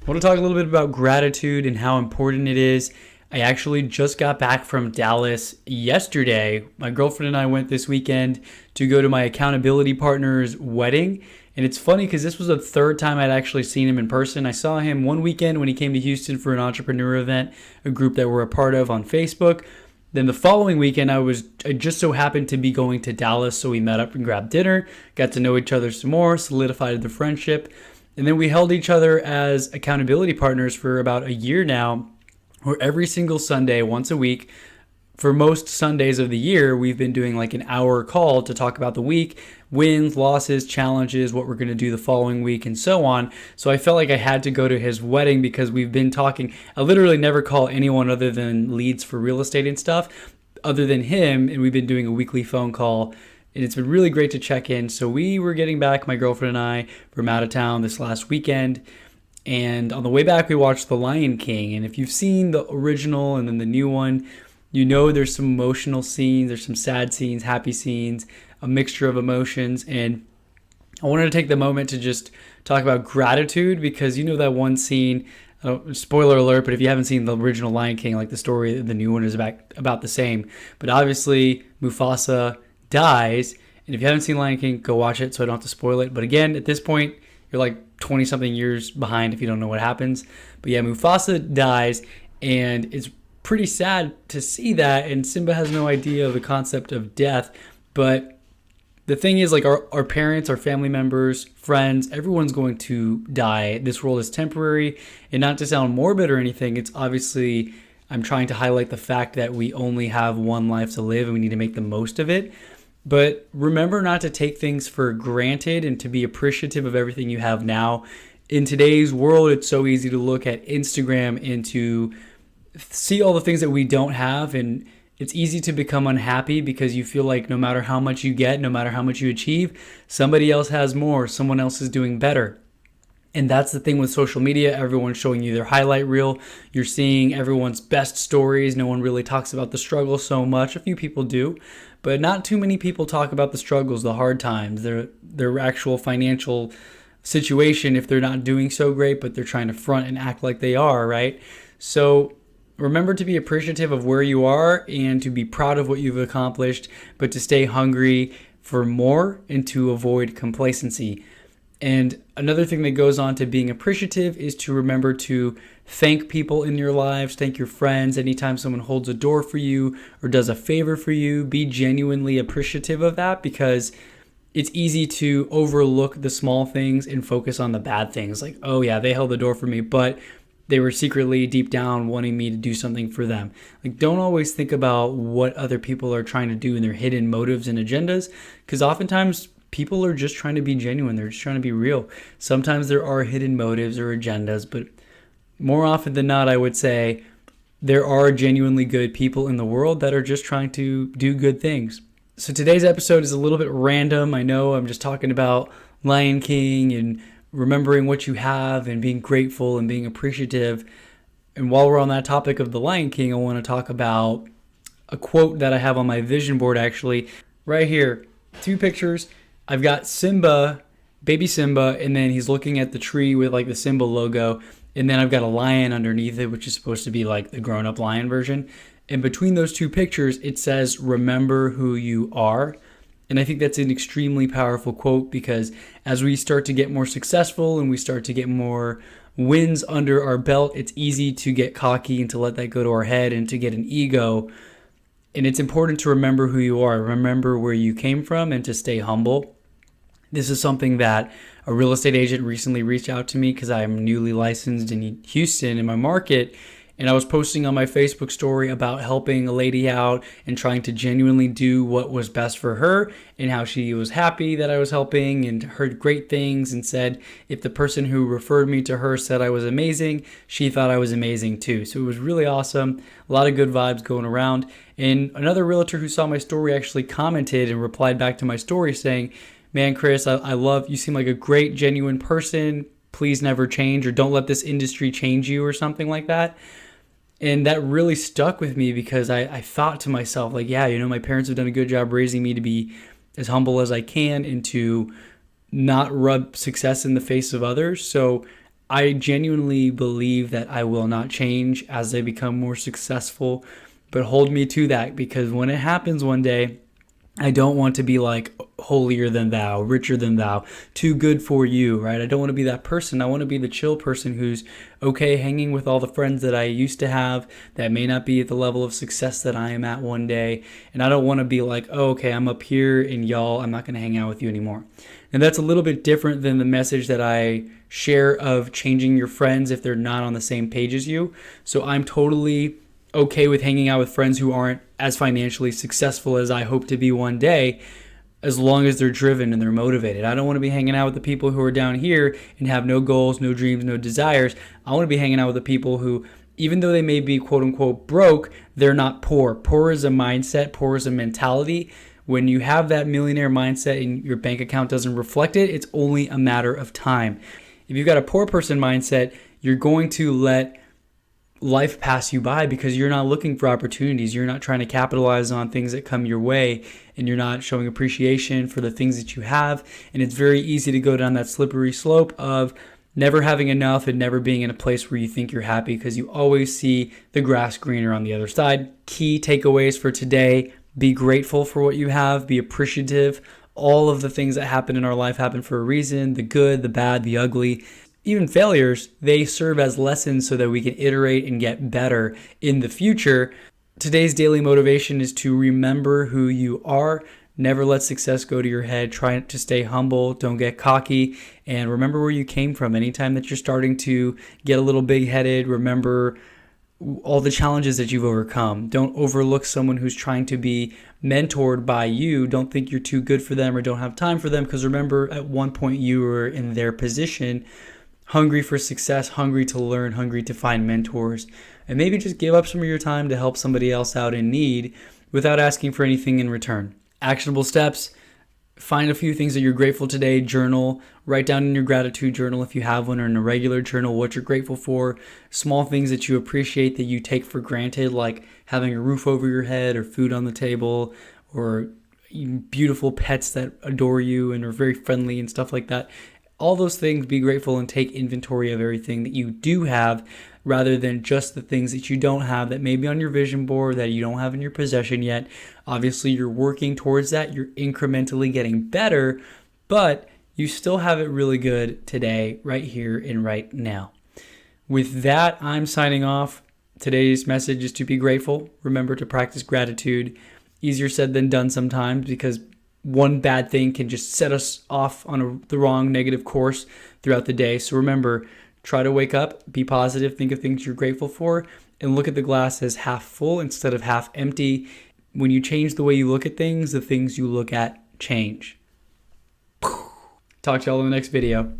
I want to talk a little bit about gratitude and how important it is. I actually just got back from Dallas yesterday. My girlfriend and I went this weekend to go to my accountability partner's wedding. And it's funny because this was the third time I'd actually seen him in person. I saw him one weekend when he came to Houston for an entrepreneur event, a group that we're a part of on Facebook. Then the following weekend, I just so happened to be going to Dallas, so we met up and grabbed dinner, got to know each other some more, solidified the friendship. And then we held each other as accountability partners for about a year now, where every single Sunday, once a week, for most Sundays of the year, we've been doing like an hour call to talk about the week, wins, losses, challenges, what we're going to do the following week, and so on. So I felt like I had to go to his wedding because we've been talking. I literally never call anyone other than leads for real estate and stuff, other than him, and we've been doing a weekly phone call. And it's been really great to check in. So we were getting back, my girlfriend and I, from out of town this last weekend. And on the way back, we watched The Lion King. And if you've seen the original and then the new one, you know there's some emotional scenes, there's some sad scenes, happy scenes, a mixture of emotions. And I wanted to take the moment to just talk about gratitude because you know that one scene, spoiler alert, but if you haven't seen the original Lion King, like the story, the new one is about the same. But obviously, Mufasa dies. And if you haven't seen Lion King, go watch it so I don't have to spoil it. But again, at this point, you're like 20 something years behind if you don't know what happens. But yeah, Mufasa dies, and it's pretty sad to see that. And Simba has no idea of the concept of death. But the thing is, like our parents, our family members, friends, everyone's going to die. This world is temporary. And not to sound morbid or anything, it's obviously, I'm trying to highlight the fact that we only have one life to live and we need to make the most of it. But remember not to take things for granted and to be appreciative of everything you have now. In today's world, it's so easy to look at Instagram and to see all the things that we don't have. And it's easy to become unhappy because you feel like no matter how much you get, no matter how much you achieve, somebody else has more, someone else is doing better. And that's the thing with social media. Everyone's showing you their highlight reel. You're seeing everyone's best stories. No one really talks about the struggle so much. A few people do, but not too many people talk about the struggles, the hard times, their actual financial situation if they're not doing so great, but they're trying to front and act like they are, right? So remember to be appreciative of where you are and to be proud of what you've accomplished, but to stay hungry for more and to avoid complacency. And another thing that goes on to being appreciative is to remember to thank people in your lives, thank your friends. Anytime someone holds a door for you or does a favor for you, be genuinely appreciative of that because it's easy to overlook the small things and focus on the bad things. Like, oh yeah, they held the door for me, but they were secretly deep down wanting me to do something for them. Like, don't always think about what other people are trying to do and their hidden motives and agendas because oftentimes people are just trying to be genuine. They're just trying to be real. Sometimes there are hidden motives or agendas, but more often than not, I would say there are genuinely good people in the world that are just trying to do good things. So today's episode is a little bit random. I know I'm just talking about Lion King and remembering what you have and being grateful and being appreciative. And while we're on that topic of the Lion King, I want to talk about a quote that I have on my vision board actually. Right here, two pictures. I've got Simba, baby Simba, and then he's looking at the tree with like the Simba logo. And then I've got a lion underneath it, which is supposed to be like the grown-up lion version. And between those two pictures, it says, remember who you are. And I think that's an extremely powerful quote because as we start to get more successful and we start to get more wins under our belt, it's easy to get cocky and to let that go to our head and to get an ego. And it's important to remember who you are, remember where you came from, and to stay humble. This is something that a real estate agent recently reached out to me because I am newly licensed in Houston in my market. And I was posting on my Facebook story about helping a lady out and trying to genuinely do what was best for her and how she was happy that I was helping and heard great things and said if the person who referred me to her said I was amazing, she thought I was amazing too. So it was really awesome. A lot of good vibes going around. And another realtor who saw my story actually commented and replied back to my story saying, man, Chris, I love, you seem like a great, genuine person. Please never change, or don't let this industry change you, or something like that. And that really stuck with me because I thought to myself, like, yeah, my parents have done a good job raising me to be as humble as I can and to not rub success in the face of others. So I genuinely believe that I will not change as I become more successful, but hold me to that, because when it happens one day, I don't want to be like holier than thou, richer than thou, too good for you, right? I don't want to be that person. I want to be the chill person who's okay hanging with all the friends that I used to have that may not be at the level of success that I am at one day. And I don't want to be like, oh, okay, I'm up here and y'all, I'm not going to hang out with you anymore. And that's a little bit different than the message that I share of changing your friends if they're not on the same page as you. So I'm totally okay with hanging out with friends who aren't as financially successful as I hope to be one day, as long as they're driven and they're motivated. I don't want to be hanging out with the people who are down here and have no goals, no dreams, no desires. I want to be hanging out with the people who, even though they may be quote unquote broke, they're not poor. Poor is a mindset, poor is a mentality. When you have that millionaire mindset and your bank account doesn't reflect it, it's only a matter of time. If you've got a poor person mindset, you're going to let life pass you by because you're not looking for opportunities. You're not trying to capitalize on things that come your way, and you're not showing appreciation for the things that you have. And it's very easy to go down that slippery slope of never having enough and never being in a place where you think you're happy because you always see the grass greener on the other side. Key takeaways for today: be grateful for what you have, be appreciative. All of the things that happen in our life happen for a reason: the good, the bad, the ugly. Even failures, they serve as lessons so that we can iterate and get better in the future. Today's daily motivation is to remember who you are. Never let success go to your head. Try to stay humble. Don't get cocky. And remember where you came from. Anytime that you're starting to get a little big-headed, remember all the challenges that you've overcome. Don't overlook someone who's trying to be mentored by you. Don't think you're too good for them or don't have time for them, because remember, at one point you were in their position, hungry for success, hungry to learn, hungry to find mentors, and maybe just give up some of your time to help somebody else out in need without asking for anything in return. Actionable steps: find a few things that you're grateful today, journal, write down in your gratitude journal if you have one, or in a regular journal what you're grateful for, small things that you appreciate that you take for granted, like having a roof over your head or food on the table, or beautiful pets that adore you and are very friendly and stuff like that. All those things, be grateful and take inventory of everything that you do have, rather than just the things that you don't have that may be on your vision board that you don't have in your possession yet. Obviously, you're working towards that. You're incrementally getting better, but you still have it really good today, right here and right now. With that, I'm signing off. Today's message is to be grateful. Remember to practice gratitude. Easier said than done sometimes, because one bad thing can just set us off on the wrong negative course throughout the day. So remember, try to wake up, be positive, think of things you're grateful for, and look at the glass as half full instead of half empty. When you change the way you look at things, the things you look at change. Talk to y'all in the next video.